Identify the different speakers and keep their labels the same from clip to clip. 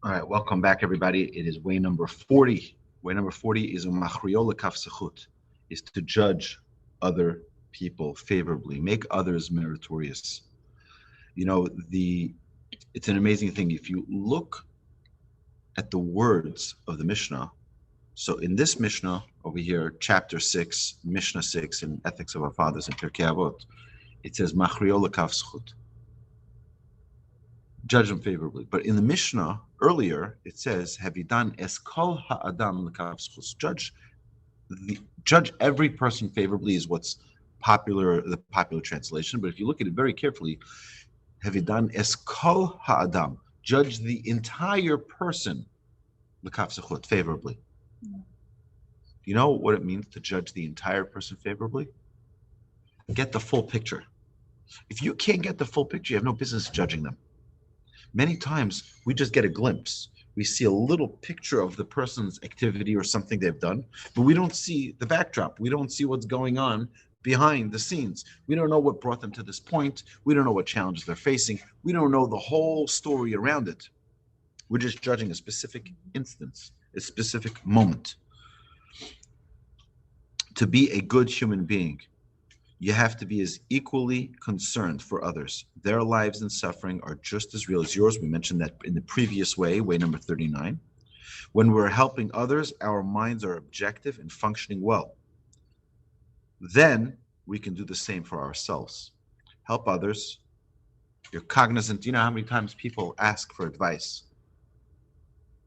Speaker 1: All right, welcome back, everybody. It is way number 40. Way number 40 is umachriol lekaf sechut, is to judge other people favorably, make others meritorious. You know, it's an amazing thing. If you look at the words of the Mishnah, so in this Mishnah over here, chapter 6, Mishnah 6 in Ethics of Our Fathers in Pirkei Avot, it says machriol lekaf sechut. Judge them favorably. But in the Mishnah earlier, it says, "Have you done es kol ha'adam l'kav zchus?" Judge every person favorably is what's popular, the popular translation. But if you look at it very carefully, "Have you done es kol ha'adam?" Judge the entire person l'kav zchut favorably. You know what it means to judge the entire person favorably? Get the full picture. If you can't get the full picture, you have no business judging them. Many times we just get a glimpse. We see a little picture of the person's activity or something they've done, but we don't see the backdrop. We don't see what's going on behind the scenes. We don't know what brought them to this point. We don't know what challenges they're facing. We don't know the whole story around it. We're just judging a specific instance, a specific moment. To be a good human being, you have to be as equally concerned for others. Their lives and suffering are just as real as yours. We mentioned that in the previous way number 39. When we're helping others, our minds are objective and functioning well. Then we can do the same for ourselves. Help others. You're cognizant. You know how many times people ask for advice?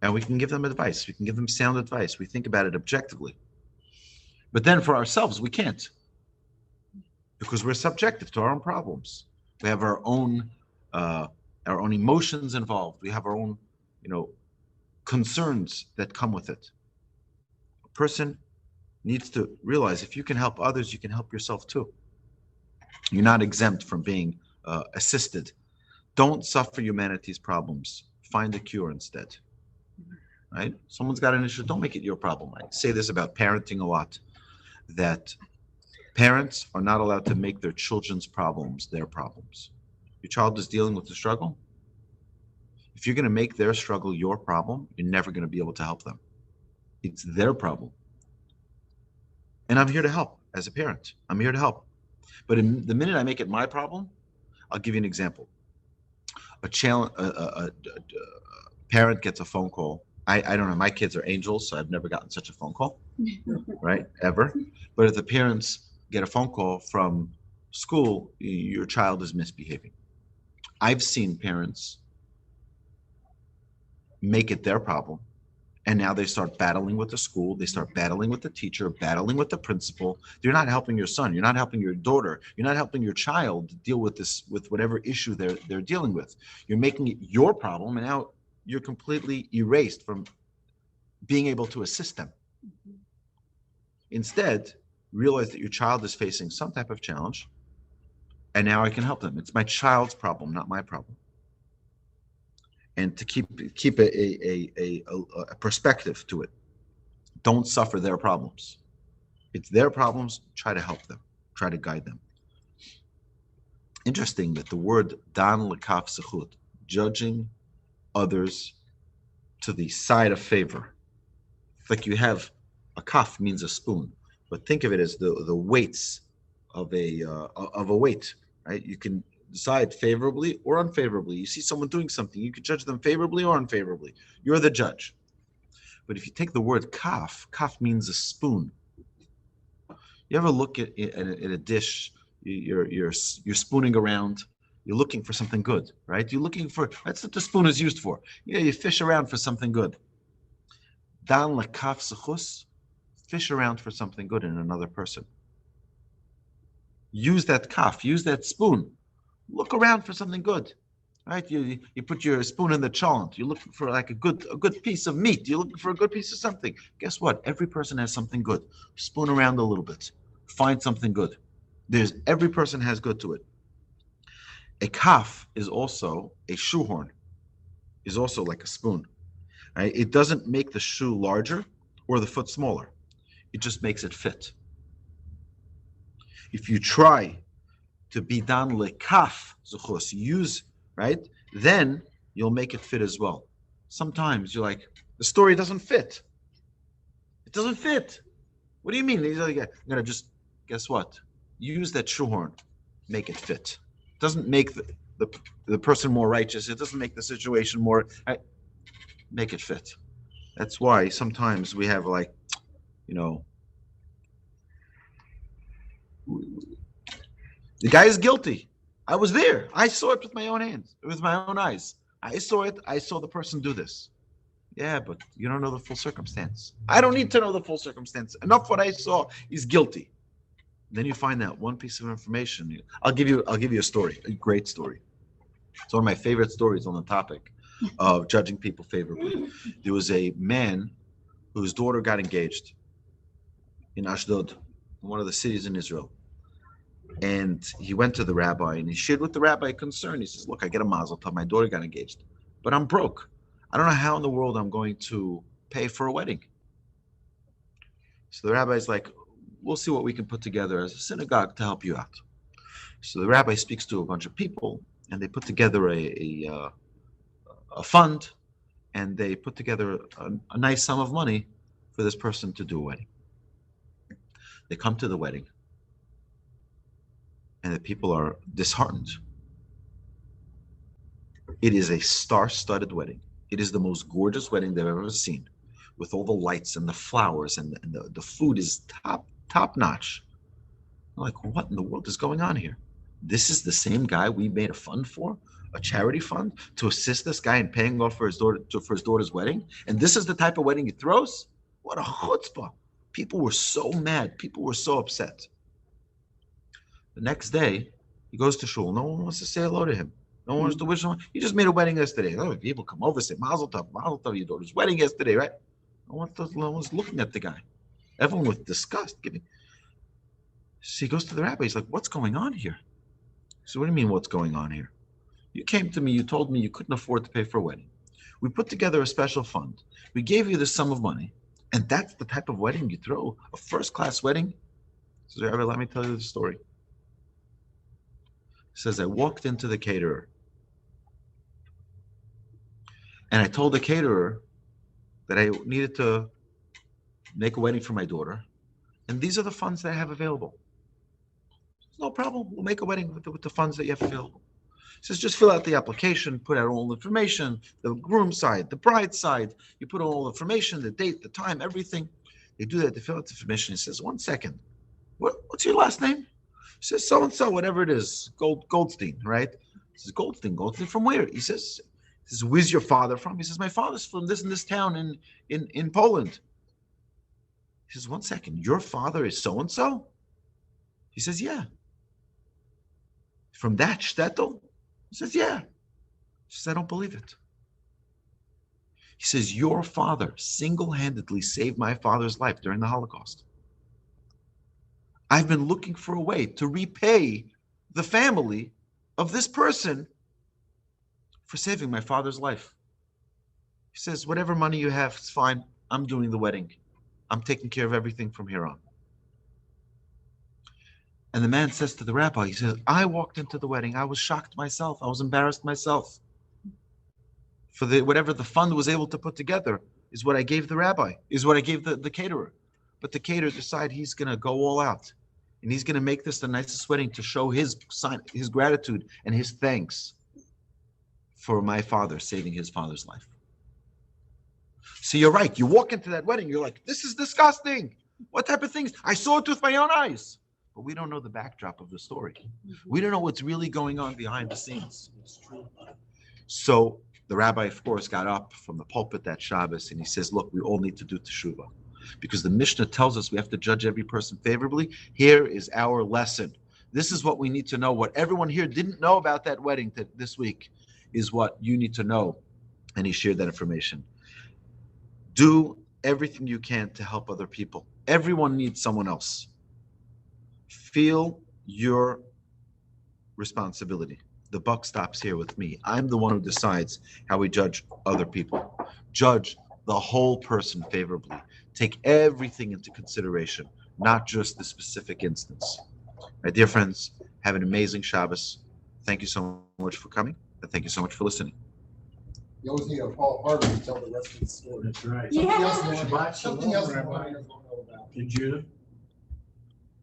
Speaker 1: And we can give them advice. We can give them sound advice. We think about it objectively. But then for ourselves, we can't. Because we're subjective to our own problems. We have our own emotions involved. We have our own, concerns that come with it. A person needs to realize if you can help others, you can help yourself too. You're not exempt from being assisted. Don't suffer humanity's problems. Find a cure instead. Right? Someone's got an issue. Don't make it your problem. I say this about parenting a lot, that parents are not allowed to make their children's problems their problems. Your child is dealing with a struggle. If you're going to make their struggle your problem, you're never going to be able to help them. It's their problem. And I'm here to help as a parent. I'm here to help. But the minute I make it my problem, I'll give you an example. A parent gets a phone call. I don't know, my kids are angels, so I've never gotten such a phone call, right? Ever. But if the parents get a phone call from school, your child is misbehaving. I've seen parents make it their problem, and now they start battling with the school, they start battling with the teacher, battling with the principal. You're not helping your son, you're not helping your daughter, you're not helping your child deal with this, with whatever issue they're dealing with. You're making it your problem, and now you're completely erased from being able to assist them. Instead, realize that your child is facing some type of challenge, and now I can help them. It's my child's problem, not my problem. And to keep a perspective to it. Don't suffer their problems. It's their problems. Try to help them. Try to guide them. Interesting that the word dan lekaf sechut, judging others to the side of favor. Like you have a kaf means a spoon. But think of it as the weights of a weight, right? You can decide favorably or unfavorably. You see someone doing something, you can judge them favorably or unfavorably. You're the judge. But if you take the word kaf means a spoon. You ever look at a dish, you're spooning around, you're looking for something good, right? You're looking for, that's what the spoon is used for. Yeah, you fish around for something good. Dan lekaf sechus, fish around for something good in another person. Use that kaf, use that spoon. Look around for something good, right? You put your spoon in the cholent. You're looking for like a good piece of meat. You're looking for a good piece of something. Guess what? Every person has something good. Spoon around a little bit. Find something good. Every person has good to it. A kaf is also a shoehorn. Is also like a spoon. Right? It doesn't make the shoe larger or the foot smaller. It just makes it fit. If you try to be dan lekaf zuchos, use, right? Then you'll make it fit as well. Sometimes you're like, the story doesn't fit. It doesn't fit. What do you mean? He's like, I'm gonna just, guess what? Use that shoehorn, make it fit. It doesn't make the person more righteous. It doesn't make the situation more. Make it fit. That's why sometimes we have like, you know, the guy is guilty. I was there. I saw it with my own hands, with my own eyes. I saw it. I saw the person do this. Yeah, but you don't know the full circumstance. I don't need to know the full circumstance. Enough what I saw is guilty. Then you find that one piece of information. I'll give you a story, a great story. It's one of my favorite stories on the topic of judging people favorably. There was a man whose daughter got engaged in Ashdod, one of the cities in Israel. And he went to the rabbi and he shared with the rabbi a concern. He says, look, I get a mazel tov, my daughter got engaged, but I'm broke. I don't know how in the world I'm going to pay for a wedding. So the rabbi's like, we'll see what we can put together as a synagogue to help you out. So the rabbi speaks to a bunch of people and they put together a fund, and they put together a nice sum of money for this person to do a wedding. They come to the wedding and the people are disheartened. It is a star-studded wedding. It is the most gorgeous wedding they've ever seen, with all the lights and the flowers, and the food is top notch. I'm like, what in the world is going on here? This is the same guy we made a fund for, a charity fund, to assist this guy in paying off for his daughter's wedding, and this is the type of wedding he throws? What a chutzpah! People were so mad. People were so upset. The next day, he goes to shul. No one wants to say hello to him. No one wants to wish him. He just made a wedding yesterday. Oh, people come over, say mazel tov, your daughter's wedding yesterday, right? No one's looking at the guy. Everyone with disgust. So he goes to the rabbi. He's like, what's going on here? So what do you mean, what's going on here? You came to me, you told me you couldn't afford to pay for a wedding. We put together a special fund. We gave you this sum of money, and that's the type of wedding you throw? A first-class wedding? So Rabbi, let me tell you the story. He says, I walked into the caterer, and I told the caterer that I needed to make a wedding for my daughter, and these are the funds that I have available. No problem. We'll make a wedding with the funds that you have available. He says, just fill out the application, put out all the information, the groom side, the bride side. You put all the information, the date, the time, everything. They do that. They fill out the information. He says, 1 second. What's your last name? He says, so-and-so, whatever it is, Goldstein, right? He says, Goldstein from where? He says, where's your father from? He says, my father's from this and this town in Poland. He says, 1 second, your father is so-and-so? He says, yeah. From that shtetl? He says, yeah. He says, I don't believe it. He says, your father single-handedly saved my father's life during the Holocaust. I've been looking for a way to repay the family of this person for saving my father's life. He says, whatever money you have, it's fine. I'm doing the wedding. I'm taking care of everything from here on. And the man says to the rabbi, he says, I walked into the wedding. I was shocked myself. I was embarrassed myself. For whatever the fund was able to put together is what I gave the rabbi, is what I gave the caterer. But the caterer decided he's going to go all out. And he's going to make this the nicest wedding to show his gratitude and his thanks for my father saving his father's life. So you're right. You walk into that wedding, you're like, this is disgusting. What type of things? I saw it with my own eyes. But we don't know the backdrop of the story. We don't know what's really going on behind the scenes. So the rabbi, of course, got up from the pulpit that Shabbos and he says, look, we all need to do teshuvah. Because the Mishnah tells us we have to judge every person favorably. Here is our lesson. This is what we need to know. What everyone here didn't know about that wedding this week is what you need to know. And he shared that information. Do everything you can to help other people. Everyone needs someone else. Feel your responsibility. The buck stops here with me. I'm the one who decides how we judge other people. Judge the whole person favorably. Take everything into consideration, not just the specific instance. My dear friends, have an amazing Shabbos. Thank you so much for coming, and thank you so much for listening.
Speaker 2: You always need a Paul Harvey to tell the rest of the story.
Speaker 3: That's right.
Speaker 2: Something
Speaker 4: Yeah.
Speaker 2: else,
Speaker 3: Shabbat
Speaker 2: something else
Speaker 3: shalom,
Speaker 2: the
Speaker 3: Rabbi.
Speaker 2: millennials don't know about.
Speaker 3: To Judah.